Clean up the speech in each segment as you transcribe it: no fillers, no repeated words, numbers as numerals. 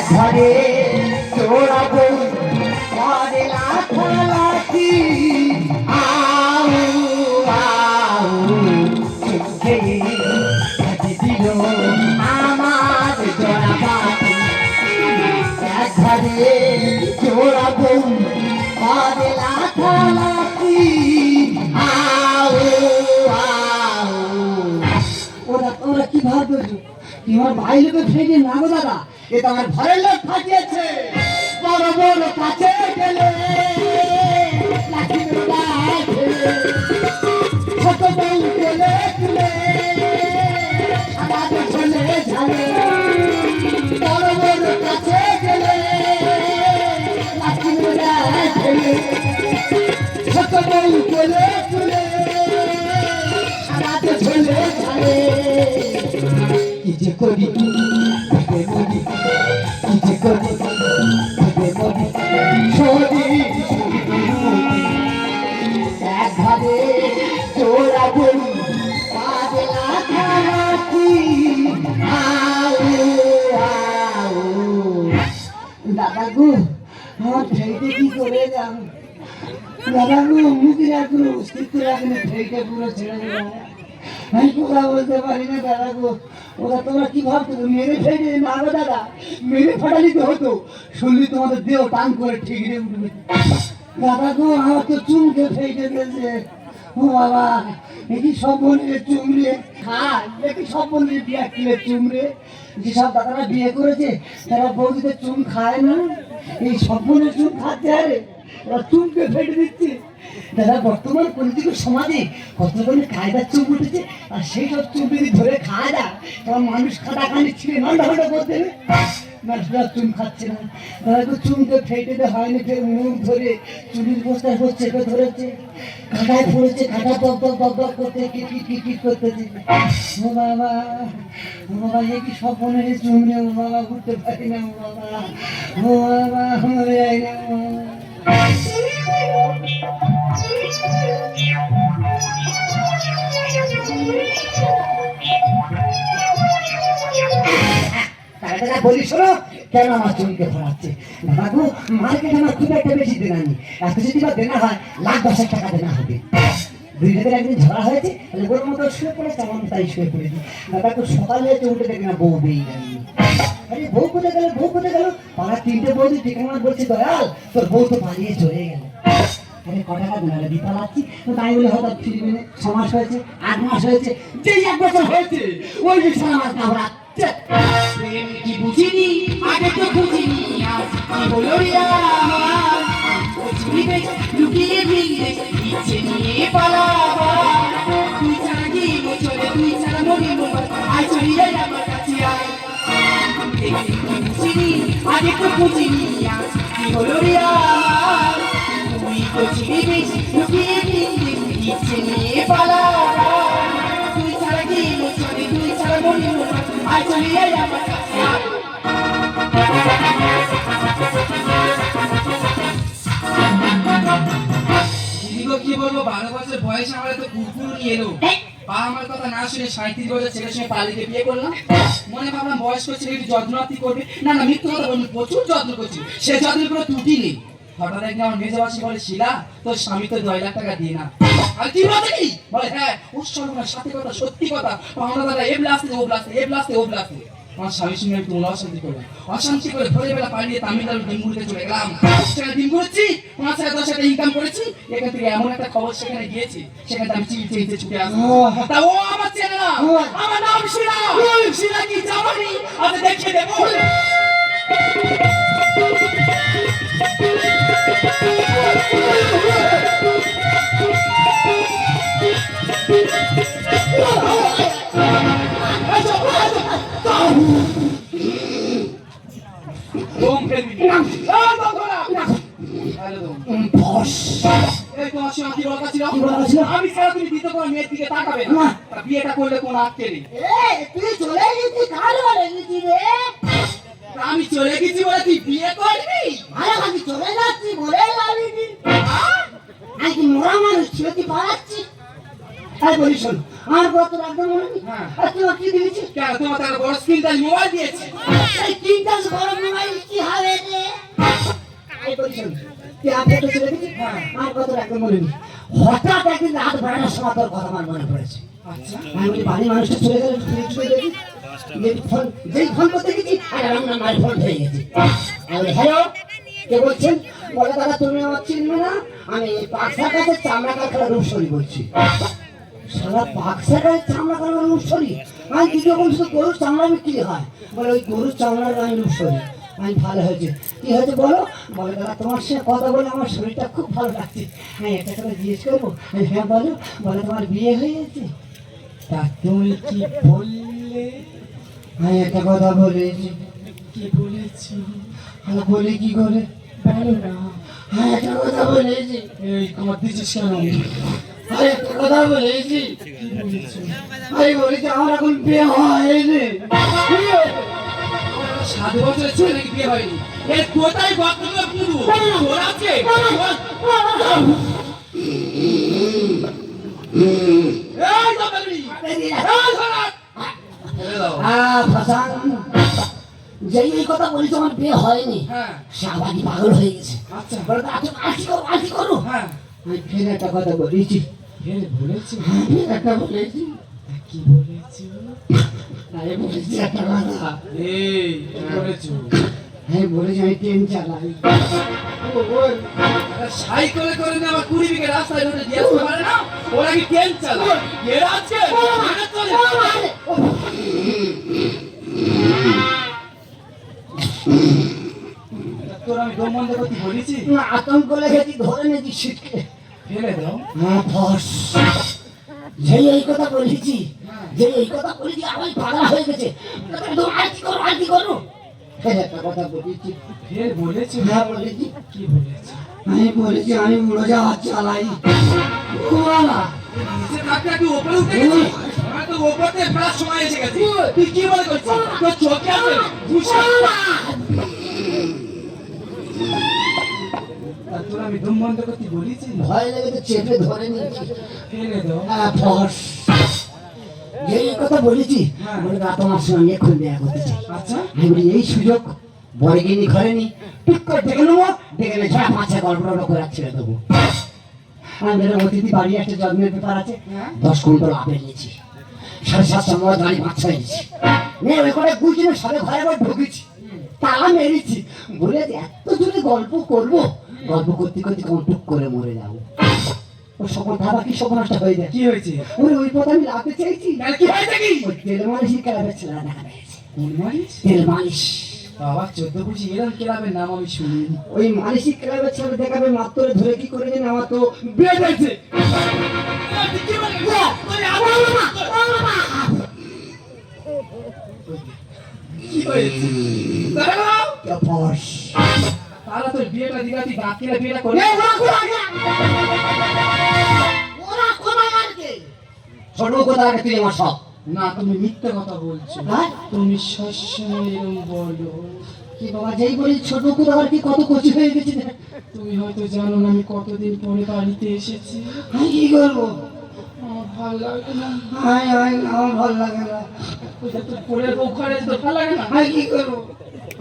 ঘরে চোরাবো ঘরে লাফালাফি আউ আউ চোখে দিল আমার জোড়া পাখি ঘরে চোরাবো ঘরে লাফালাফি আউ আউ ওরা কি ভাববে তোমার ভাই লোকে ফেলে না গো দাদা এ তো আমার ঘরের লোক ফাটিয়েছে বড় বড় কাছে গেলে ছোট বউ গেলে তুলে আমাদের চলে ঝালে বড় বড় কাছে গেলে ছোট বউ গেলে তুলে আমাদের চলে ঝালে কি যে করি মরি কি যে করি মরি সরি একভাবে চোরা বলি কাজে লাফালাফি আউ আউ দাদা গো আমার ফেইতে কি করে যাম দাদা গো মুখে রাখলো স্থির রাখলে ফেইতে পুরো ছেড়ে দিলাম আমি কথা বলতে পারি না দাদা গো ওরা তোমরা কি ভাবছো মেরে ফেলে না গো দাদা মেরে ফাটালি তো হতো শুনলি তোমাদের দেহ টান করে ঠিক রে উঠবে দাদা গো আমার তো চুমকে ফেটে গেছে ও বাবা দেখি সব বোনের চুমড়ে খায় দেখি সব বোনের বিয়ে কিলে চুমড়ে যেসব দাদারা বিয়ে করেছে তারা বৌদিদের চুম খায় না এই সব বোনের চুম খাচ্ছে আরে ওরা চুমকে ফেটে দিচ্ছে দাদা বর্তমান পলিটিক্যাল সমাজে কত ধরনের কায়দার চুপ উঠেছে আর সেই সব চুপ যদি ধরে খাওয়া যায় তখন মানুষ খাটাখানি ছিঁড়ে নন্ডা করতে দেবে মানুষরা চুম খাচ্ছে না দাদা তো চুমকে ফেটে দেওয়া হয়নি ফের মুখ ধরে চুরির বস্তায় চেপে ধরেছে কাঁটায় পড়েছে কাঁটা দপ করতে কিট করতেছে ও বাবা এ কি স্বপ্নের চুমড়ে ও বাবা ঘুরতে পারি না ও বাবা মরে যাই না বলি শোনো কেন আমার চুলকে ভরাচ্ছে বাবু মার্কেট আমার খুব একটা বেশি দেনা নেই এত যদি বা দেনা হয় লাখ 10,000 টাকা দেনা হবে দুই হাজার একদিন ঝরা হয়েছে তাহলে ওর মতো শুয়ে পড়েছে আমার তাই শুয়ে পড়েছি দাদা তো সকালে উঠে দেখি না বউ বেরিয়ে যায়নি আরে বউ কোথায় গেল পাড়ার 3টে বউ ঠিকানা বলছে দয়াল তোর বউ তো পালিয়ে চলে গেল আরে ক টাকা দেনা দিতে পারছি তো তাই বলে হঠাৎ ফিরবে 6 মাস হয়েছে 8 মাস হয়েছে যেই 1 বছর হয়েছে ওই যে সারা মাস কামড়া প্রেম কি বুঝিনি আগে তো বুঝিনি আজ কি হলো রে আমার বুঝিবে লুকিয়ে ভিড়ে ইচ্ছে নিয়ে পালাবা তুই ছাড়া কি বছরে তুই ছাড়া মরি মোর আই চলিয়ে আমার কাছে আয় প্রেম কি বুঝিনি আগে তো বুঝিনি আজ কি হলো রে আমার তুই বুঝিবে লুকিয়ে ভিড়ে ইচ্ছে নিয়ে পালাবা তুই ছাড়া কি বছরে তুই ছাড়া মরি মোর আই চলিয়ে আমার কাছে আয় কি বলবো 12 বছর বয়সে আমার তো কুকুর নিয়ে এলো আমার কথা না শুনে 37 বছর ছেলের সঙ্গে পালিয়ে বিয়ে করলাম মনে ভাবলাম বয়স্ক ছেলে একটু যত্নআতি করবে না মিথ্যে কথা বলবো প্রচুর যত্ন করছি সে যত্নের কোনো ত্রুটি নেই হঠাৎ একদিন আমার মেজবাসী বলে শিলা তোর স্বামী তো 2 লাখ টাকা দিয়ে না আর কি বলে হ্যাঁ উৎসর্গনা সাথে কথা সত্যি কথা পাওনা দাদা এ ব্লাস্তে ও ব্লাস্তে আমার স্বামীর সঙ্গে একটু অশান্তি করে ভোরে বেলা পালিয়ে তামিলনাড়ু ডিমগুড়িতে চলে গেলাম সেখানে ডিম ঘুরছি 5,000-10,000 ইনকাম করেছি এখান থেকে এমন একটা খবর সেখানে গিয়েছি সেখানে আমি চিনতে ছুটে আসবো তা ও আমার চেনে না আমার নাম শিলা কি জামানি আমি দেখিয়ে দেবো আমি ছাড়া তুমি দিতে কোনো মেয়ের দিকে তাকাবে না বিয়েটা করলে কোনো আটকে নেই তুই চলে গেছিস কার বলে গেছি রে আমি চলে গেছি বলে তুই বিয়ে করবি আরে আমি চলে যাচ্ছি বলে যাবি আমি মোরা মানুষ ছিল তুই পালাচ্ছি তাই বলি শোন আমার কত রাখবে মনে নেই আর তুই কি দিয়েছিস কেন তোমার তার বড় স্ক্রিন টাচ মোবাইল দিয়েছি এই 3 টাচ বড় মোবাইল কি হবে রে? এই বলছেন তুই আপনি তো চলে গেছিস আমার কথা একদম মনে নেই। হঠাৎ একদিন রাত বারোটার সময় তোর কথা আমার মনে পড়েছে। আচ্ছা আমি বলি বাড়ির মানুষটা চলে গেল, যেই ফোন করতে গেছি আর আমার মায়ের ফোন হয়ে গেছে। আমি বলি হ্যালো, কে বলছেন? বলে দাদা তুমি আমার চিনবে না, আমি পাকসার কাছে চামড়া কারখানা রূপসরি বলছি। সারা পাকসার কাছে চামড়া কারখানা রূপসরি? আমি দ্বিতীয় কোন শুধু গরুর চামড়া বিক্রি হয়, বলে ওই গরুর চামড়ার আমি রূপসরি। আমি ভালো হয়েছে, কি হয়েছে বলো? বলে দাদা তোমার সাথে কথা বলে আমার শরীরটা খুব ভালো লাগছে, আমি একটা কথা জিজ্ঞেস করবো? আমি হ্যাঁ বলো। বলে তোমার বিয়ে হয়ে গেছে? তা তুমি কি বললে? আমি একটা কথা বলেছি। কি বলেছি? আমি বলি কি করে বলো না। আমি একটা কথা বলেছি। এই তোমার দিচ্ছিস কেন? আমি একটা কথা বলেছি। কি বলেছি? আমি বলেছি আমার এখন বিয়ে হয়নি। 7 বছরের ছেলে নাকি বিয়ে হয়নি? এর কোথায় বক্তব্য পুরো তোর আছে? এই দোকানি যেই এই কথা বলি তোমার বিয়ে হয়নি, হ্যাঁ শাহবাগি পাগল হয়ে গেছে। আচ্ছা বলে আজ করো। হ্যাঁ আমি ফের একটা কথা বলেছি। ফের বলেছি? ফের একটা বলেছি। কি বলেছি? আরে বলেছি একটা কথা। এই কি বলেছো? আমি বলেছি আমি ট্রেন চালাই। সাইকেলে করে না আমার 20 বিঘে রাস্তায় রোডে দিয়ে আসতে পারে না? ওরা কি ট্রেন চালায়? এরা আছে এরা চলে। তোর আমি দম বন্ধ করতে বলেছি? না আতঙ্ক লেগেছি, ধরে নিয়েছি সিটকে। ফেলে দাও। হ্যাঁ বস, যেই এই কথা বলেছি, যেই এই কথা বলেছি আমার পাগলা হয়ে গেছে। আর কি করো? ফের একটা কথা বলেছি। ফের বলেছি? হ্যাঁ বলেছি। কি বলেছি? আমি বলেছি আমি উড়োজাহাজ চালাই। ও বাবা, নিচে থাকতে একটু উপরে উঠে গেছি। আমার তো উপরে ফেরার সময় এসে গেছে। তুই কি মনে করছিস? তোর চোখে আছে ভূষণ। তোর আমি দম বন্ধ করতে বলেছি? ভয় লেগে তো চেপে ধরে নিয়েছি। ফেলে দাও। হ্যাঁ বস, যেই এই কথা বলেছি বলে না তোমার সঙ্গে এখন দেখা করতে চাই। আচ্ছা আমি বলি এই সুযোগ বড় গিনি ঘরে নি, ঠিক করে ডেকে নেবো, ডেকে নিয়ে ছড়া পাঁচা গল্প করে ছেড়ে দেবো। আমাদের অতিথি বাড়ি একটা জন্মের ব্যাপার আছে, 10 কুইন্টাল আপেল নিয়েছি, 7:30 সময় গাড়ি বাচ্চা হয়েছি, নিয়ে ওই করে গুছিয়ে সবে ঘরে আবার ঢুকেছি, তালা মেরেছি। বলে এত জোরে গল্প করবো, গল্প করতে করতে কন্টুক করে মরে যাবো। ও সকল ভাবা কি সর্বনাশটা হয়ে যায়। কি হয়েছে? ওই পথে আমি লাভতে চাইছি, তাহলে কি হয়েছে কি? ওই তেল মালিশের ক্লাবের ছেলেরা দেখা পেয়েছে। কোন মালিশ? তেল মালিশ। বাবা 14 বুঝি এরকম ক্লাবের নাম আমি শুনিনি। ওই মালিশি ক্লাবের ছেলে দেখাবে মাত্র ধরে কি করে জানি আমার তো বিয়ে হয়েছে। কি হয়েছে? দাঁড়াও। বস, তারা তোর বিয়েটা দিগাতি বাকিরা বিয়েটা করে। ছোট কথা আগে তুই আমার সব। না তুমি মিথ্যে কথা বলছো। হ্যাঁ? তুমি সবসময় এরকম বলো। কি বাবা যেই বলি ছোট কথা আর কি কত কচি হয়ে গেছে। তুমি হয়তো জানো না আমি কতদিন পরে বাড়িতে এসেছি। আমি কি করবো? আমার ভালো লাগে না। আমার ভালো লাগে না। ওই যে তোর পরের বউ ঘরে যেতে ভালো লাগে না। আমি কি করবো?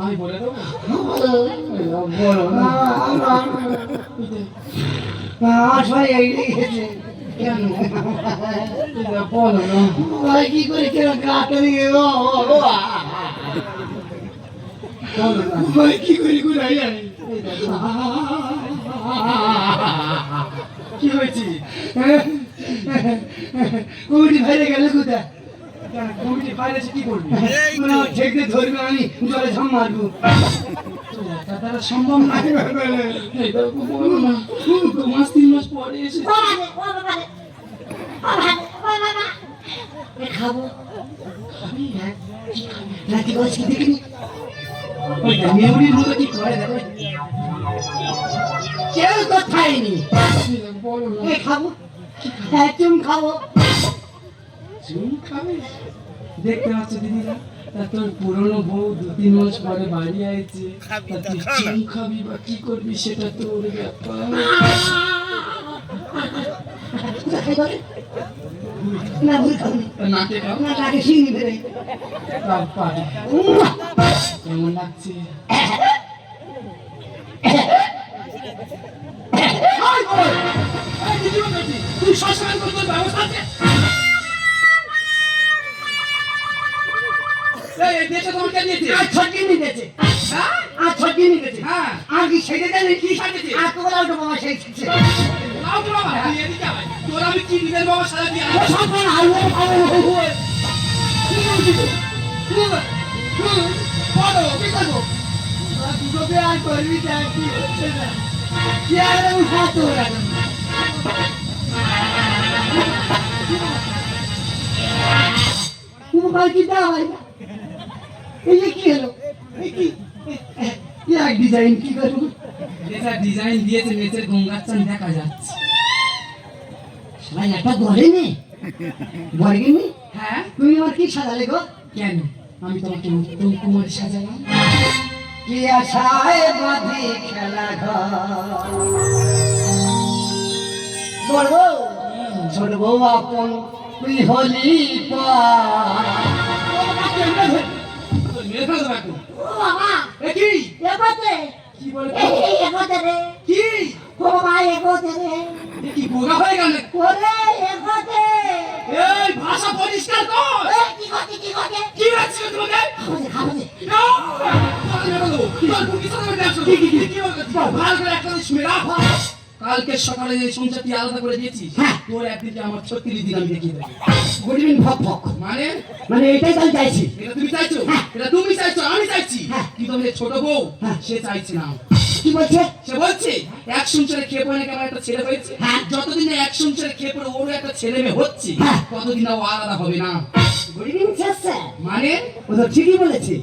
আমি বলে দেবো। বলো না। ওই যে, আমার সবাই এগিয়ে গেছে। কেন? ওই যে, বলো না। ভাই কি করে কেন কাটা দিয়ে বলো না। ভাই কি করে করে জানি এই দেখো। কি হয়েছে? কুড়ি ফেলে গেলে কোথায়? কেন কমিটি বাইরে এসে কি করবি? ঠেকতে ধরবে আমি জলে ঝাম মারবো। তারা সম্ভব না। এই দেখো বলো না। 2 মাস 3 মাস পরে এসে খাবো নাকি বলছি দেখিনি ওই মেমরির মতো কি করে দেখো। কেউ তো খাইনি। বলো না। খাবো চুম খাবো। চুম খাবে? দেখতে পাচ্ছ দিদিরা, তা তোর পুরনো বউ 2-3 মাস পরে বাড়ি আইছে, তা তুই চুম খাবি বা কি করবি সেটা তোর ব্যাপার। না ভুল খাবি নাকে খাও না নাকে শিঙি বেরোয় সব পারি কেমন লাগছে তুই শ্মশান করতে ব্যবস্থা আছে এই দেশে তোমার কে দিয়েছে আর ছটকি নিয়ে গেছে হ্যাঁ আর ছটকি নিয়ে গেছে হ্যাঁ আর কি সেটা জানি কি সাজেছে আর তো বলা ওটা বাবা সেই শিখছে লাউ তো বাবা তুই এদিকে আয় তোর আমি কি দিবেন বাবা সারা দিয়ে ও সকাল আলো আলো কি করছিস বলো কি করবো দুটোকে আর করবি না কি হচ্ছে না কি আর হাত ওরা মোবাইল কি দাও ভাই এই যে কি হলো এই কি এক ডিজাইন কি করবো এটা ডিজাইন দিয়েছে নিচে গঙ্গার চান দেখা যাচ্ছে ভাই একটা বলেনি বলেনি হ্যাঁ তুমি আমার কি সাজালে গো কেন আমি তোমাকে উত্তম কুমারী সাজালাম কি আশায় বাঁধি খেলা ঘর বলবো ছোট বউ আপন তুই হলি মেয়ে ফেলো এখন ও বাবা এ কি এগোতে কি বলে এই এগোতে রে কি ও বাবা এগোতে রে এ কি গোগা হয়ে গেল ওরে এগোতে এই ভাষা পরিষ্কার কর এই কি করতে কি হচ্ছে তোমাদের খাবতে না তোর মেরে দেবো তোর বুকি সাথে দেখছো কি বলছিস ভালো করে একটা শুনে রাখ কালকে সকালে যে সংসারটি আলাদা করে দিয়েছিস তোর একদিকে আমার 36 দিন আমি দেখিয়ে দেবো গুড ইভিনিং ভক ভক মানে মানে এটাই তাই চাইছি এটা তুমি চাইছো এটা তুমি চাইছো আমি চাইছি হ্যাঁ। কিন্তু আমাদের ছোট বউ হ্যাঁ। সে চাইছে না কি বলছে সে বলছে এক সংসারে খেয়ে পড়ে নাকি আমার একটা ছেলে হয়েছে হ্যাঁ। যতদিন না এক সংসারে খেয়ে পড়ে ওর একটা ছেলে মেয়ে হচ্ছে হ্যাঁ। ততদিন না ও আলাদা হবে না গুড ইভিনিং স্যার মানে ও তো ঠিকই বলেছে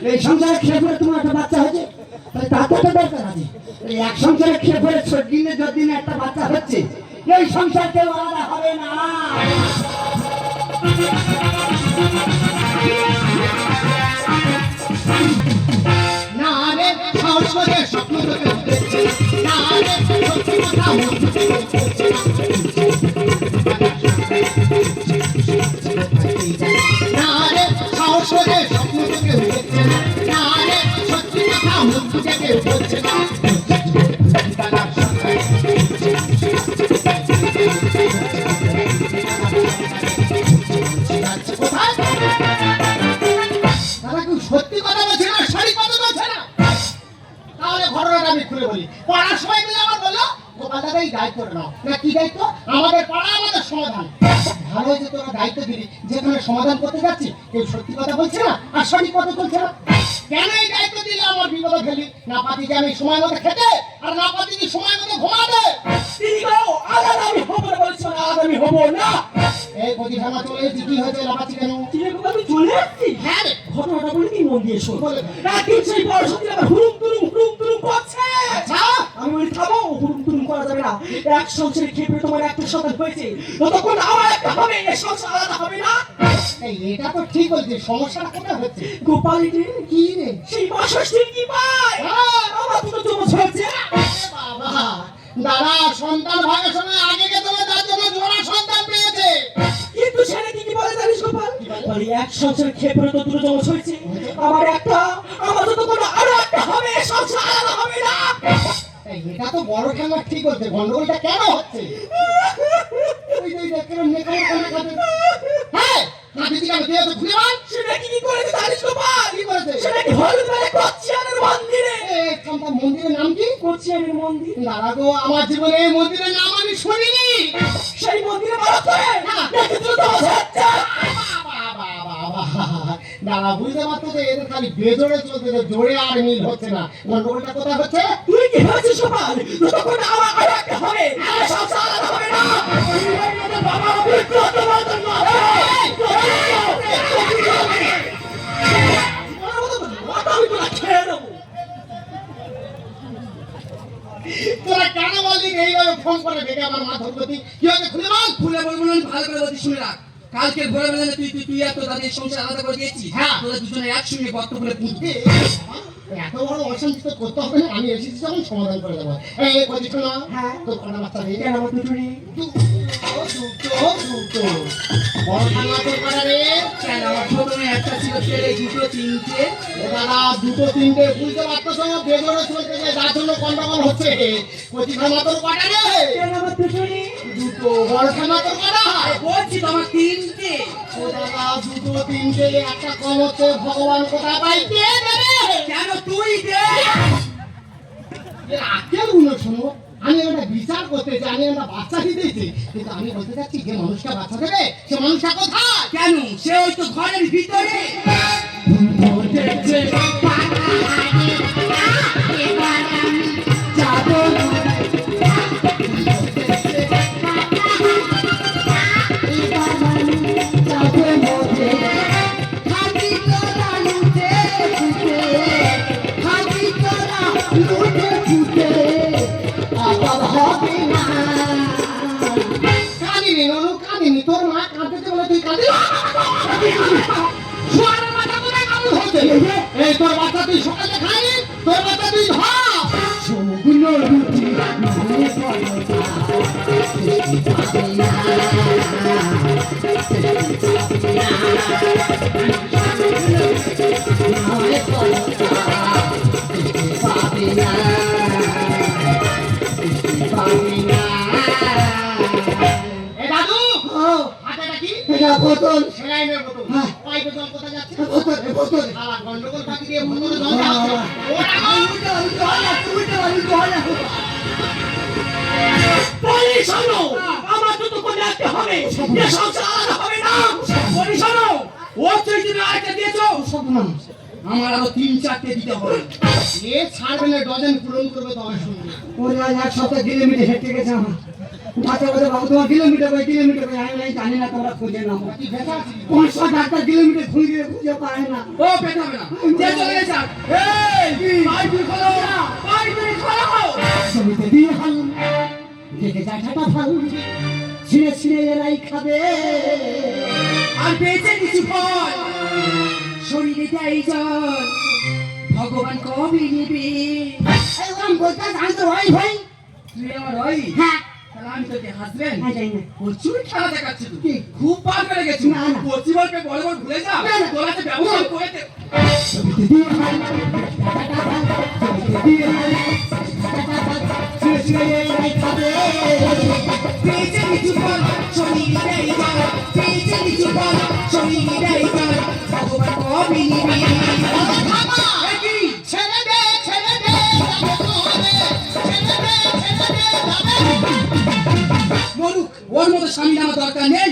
এই সংসারে খেয়ে পড়ে তোমার একটা বাচ্চা হয়েছে তাহলে তার তো একটা দরকার আছে এই এক সংসারে খেয়ে পড়ে দিনে যতদিন একটা বাচ্চা হচ্ছে এই সংসার কেউ আলাদা হবে না না রে সাহস করে স্বপ্ন তোকে উঠেছে না রে সত্যি কথা উঠেছে না রে সাহস করে স্বপ্ন তোকে উঠেছে না রে সত্যি কথা উঠেছে উঠছে না দাদা কেউ সত্যি কথা বলছে না সরি কথা বলছে না তাহলে ঘটনাটা আমি খুলে বলি পাড়ার সবাই মিলে আমার বললো গোপাল দাদা এই দায়িত্ব নাও না কি দায়িত্ব আমাদের পাড়া আমাদের সমাধান ভালো হয়েছে তোরা দায়িত্ব দিলি যেখানে সমাধান করতে যাচ্ছি কেউ সত্যি কথা বলছে না আর সঠিক কথা বলছে না কেন এই দায়িত্ব দিলে আমার বিপদে ফেলি না পাতিকে আমি সময় মতো খেতে আর না পাতিকে সময় মতো ঘুমাতে তিনি গো আলাদা আমি হবো না বলছো না আলাদা আমি হবো না এই প্রতিষ্ঠানা চলে এসেছি কি হয়েছে লাফাচ্ছি কেন তুমি গো আমি চলে আসছি হ্যাঁ রে ঘটনাটা বলে কি মন দিয়ে শোন বলে। রাতের সেই বড় সত্যি আবার হুড়ুম তুরুম করছে আচ্ছা আমি বলি থামো হুড়ুম তুরুম করা যাবে না এক সংসারে খেয়ে পড়ে তোমার একটা সন্তান হয়েছে ততক্ষণ আমার একটা হবে এই সংসার আলাদা হবে না এই এটা তো ঠিক বলছি সমস্যাটা কোথায় হচ্ছে গোপালী রে কি রে সেই বাসস্থান কি পায় আমার দুটো জমজ হয়েছে বাবা দাদা সন্তান ভাগের সময় আগে কে তোমার তার জন্য জোড়া সন্তান পেয়েছে কিন্তু ছেলে কি বলে জানিস গোপাল বলি এক সংসারে খেয়ে পড়ে তো দুটো জমজ হয়েছে আমার একটা আমার ততক্ষণ আরো একটা হবে এই সংসার আলাদা হবে না এই এটা তো বড় ঠান্ডা ঠিক হচ্ছে গন্ডগোলটা কেন হচ্ছে ওই যে দেখেন নেকার কানে কানে হ্যাঁ না দিদি কেন তুই তো ঘুরে আয় সেটা কি করেছে জানিস গোপাল কি করেছে সেটা কি হলুদ মানে কোচিয়ানের মন্দিরে এই কামটা মন্দিরের নাম কি কোচিয়ানের মন্দির দাদা গো আমার জীবনে এই মন্দিরের নাম আমি শুনিনি সেই মন্দিরে বড় করে দেখি তো জমজ হচ্ছে দাদা বুঝতে পারতো যে এদের খালি বেজোড়ে চলতে জোরে আর মিল হচ্ছে না গন্ডগোলটা কোথায় হচ্ছে তুই কি ভাবছিস গোপাল ততক্ষণ আমার আরো একটা হবে এই সংসার আলাদা হবে না বাবা বিক্রত বর্তন তোরা কেন বললি এইভাবে ফোন করে ডেকে আমার মাথার প্রতি কি হয়েছে খুলে বল খুলে বলবো না ভালো করে বলছি শুনে রাখ কালকে ভোরে বেলা তুই এত তাদের সংসার আলাদা করে দিয়েছিস হ্যাঁ। তোদের দুজনে একসঙ্গে গর্ত করে পুঁতবে এত বড় অশান্তি তো করতে হবে না আমি এসেছি যখন সমাধান করে দেবো এই বলছি শোনো হ্যাঁ। তোর কটা বাচ্চা নেই কেন আমার দুটো নেই? দুটো বড় ঠান্ডা তোর কটা রে? কেন আমার প্রথমে একটা ছিল ছেলে, দুটো তিনটে। ও দাদা দুটো তিনটে বুঝতে পারতো বেজোরে চলতেছে, যার জন্য গন্ডগোল হচ্ছে। কচি ঠান্ডা তোর কটা রে? কেন আমার দুজনে? দুটো। বড় ঠান্ডা তোর কটা? বলছি তো আমার তিনটে। ও দাদা দুটো তিনটে একটা কম হচ্ছে, ভগবান কোথায় পাইতে দেবে? কেন তুই দে? এর আজকের গুলো শোনো, আমি একটা বিচার করতে চাই, আমি একটা বাচ্চা দিতেছি, কিন্তু আমি বলতে চাচ্ছি যে মানুষটা বাচ্চা দেবে সে মানুষটা কোথায়? কেন সে ওই তো ঘরের ভিতরে। কাঁদিনি ননু, কাঁদিনি। তোর মা কাঁদতে বলে তুই কাঁদিস? শোয়ারের মাথা কোথায় কামড় হচ্ছে? এই তোর বাচ্চা তুই সকালে খাইনি, তোর বাচ্চা তুই ধর। সবগুলো রুটি মানে পরোটা সৃষ্টি পাবে না, সৃষ্টি পাবে না, মানে পরোটা সৃষ্টি পাবে না, সৃষ্টি পাবে না। এ দাদু, ও হাতেটা কি? এটা বোতল, সেলাইনের বোতল। হ্যাঁ। পাইপে জল কোথায় যাচ্ছে? বোতল, বোতল। শালা গন্ডগোল ফাঁকি দিয়ে বোতলে জল যাচ্ছে। ওরা পুলিশ হলো, আমার তো তো করে রাখতে হবে, এ সংসার আলাদা হবে না। পুলিশ হলো, ও তুই তুমি আরেকটা দিয়েছো, সর্বনাশ। আমার আরো 3-4টে দিতে হবে। এ ছাড়বে না, ডজন পূরণ করবে তবে শুনবে। ওরে আজ 1 কিলোমিটার হেঁটে গেছে আমার। বাচ্চা বলে বাবু তোমার কিলোমিটার করে আমি জানি না, তোমরা খুঁজে নাও। কি ভেজা আছে? 500 কিলোমিটার খুঁজে পায় না। ও পেট হবে না, যে চলে গেছে। এই পাইপ খোলো, পাইপ খোলো। জমিতে দিয়ে হাল দেখে জায়গাটা ভালো, ছিঁড়ে ছিঁড়ে এরাই খাবে। আর পেয়েছে কিছু ফল, শরীরে দেয় জল, ভগবান কবে নেবে? এই ওরম বলতে জানতো ভাই ভাই। তুই আমার ওই, হ্যাঁ, তাহলে আমি তোকে হাসবেন? হ্যাঁ জানি না। প্রচুর খেলা দেখাচ্ছি তুই, কি? খুব পার পেরে গেছি। না, না। কচি বলকে বড় বড় ভুলে যা, না, না। তোরা তো ব্যবহার করে দে। জমিতে দিয়ে হাল জায়গাটা ভালো, জমিতে দিয়ে হাল জায়গাটা ভালো, ছিঁড়ে ছিঁড়ে এরাই খাবে। পেয়েছে কিছু ফল, শরীরে দেয় জল, পেয়েছে কিছু ফল, শরীরে দেয় জল, ভগবান কবে নেবে? এ কি? ছেড়ে দে, ছেড়ে দে, যাবে তোরে। ছেড়ে দে, ছেড়ে দে, যাবে। মরুক, ওর মতো স্বামী আমার দরকার নেই।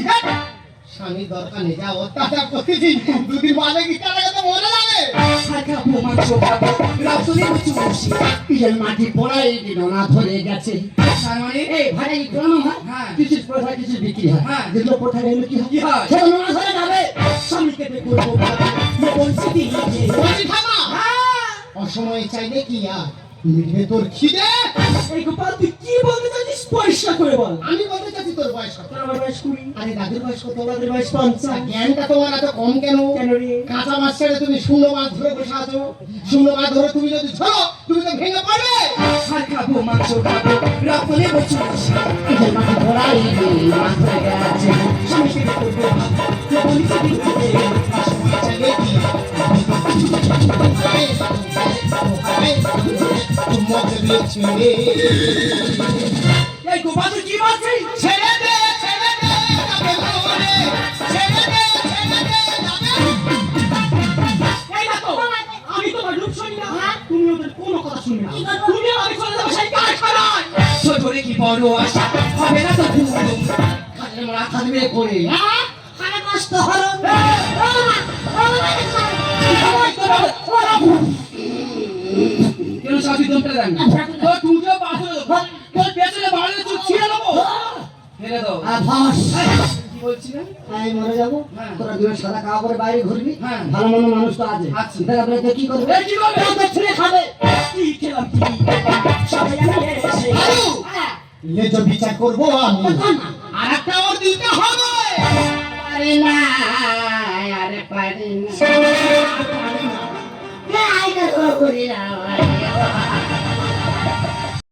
স্বামীর দরকার নেই, যা অত্যাচার করতেছি, দুদিন বাদে কি কারা গেছে মরে যাবে। শাখা প্রমাণ শোভাবো, রক্তলে চুষি। পিঠের মাটি পড়াই দিল না, ধরে গেছে। তার মানে এই ভাড়া ইকরানো হয়, হ্যাঁ। কিছু কোথায় কিছু বিক্রি হয়, হ্যাঁ। যেগুলো কোথায় গেলে কি হয়? কি হয়? সেগুলো না ধরে যাবে। স্বামীকে দেখবো বলছি দিয়ে বলছি থামা, অসময়ে চাইলে কি আর মিটবে তোর খিদে? এই গোপাল তুই কি বলতে চাচ্ছিস পরিষ্কার করে বল। আমি বলতে চাচ্ছি তোর বয়স কত? তোর আমার বয়স 20, আরে দাদুর বয়স কত? তোমাদের বয়স 50। জ্ঞানটা তোমার এত কম কেন? কেন রে? কাঁচা মাছ ছেড়ে তুমি শূন্য মাছ ধরে বসে আছো। শূন্য মাছ ধরে তুমি যদি ধরো, তুমি তো ভেঙে পড়বে। শাখা প্রমাণ শোভাবো, রক্তলে চুষি। পিঠের মাটি পড়াই দিল না, ধরে গেছে। স্বামীকে দেখবো বলছি দিয়ে অসময়ে চাইলে কি এই গোপাল তুই কি বলছিস? ছেড়ে দে, ছেড়ে দে, যাবে তোরে। ছেড়ে দে, ছেড়ে দে, যাবে। এই দেখো, আমি তোমার রূপ শুনি না, তুমি ওদের কোনো কথা শুনবে না। তুমি আমি চলে যাবো সেই কারখানায়। ছোট কি বড় আশা হবে না তো ভুল। খালি মাথা দিয়ে পড়ে খারাপ নষ্ট হলো। কেন সাথী দমটা দেন না? তোর টুটো পাথর দেবো, তোর পেছনে বাড়লে তুই ছিঁড়ে দেবো। ফেলে দাও। আভাস কি বলছিলেন? আমি মরে যাবো, হ্যাঁ। তোরা দুজন সাদা কাপড় পরে বাইরে ঘুরবি। হ্যাঁ। ভালো মন্দ মানুষ তো আছে, আছে। দেখা বলে তো কি করবে? এই কি করবে? তোদের ছেলে খাবে। কি খেলাম কি? সবাই আমি এসে আরু! লেজ বিচার করবো আমি, আর একটা ওর দিতে হবে। পারি না, আরে পারি না। করি না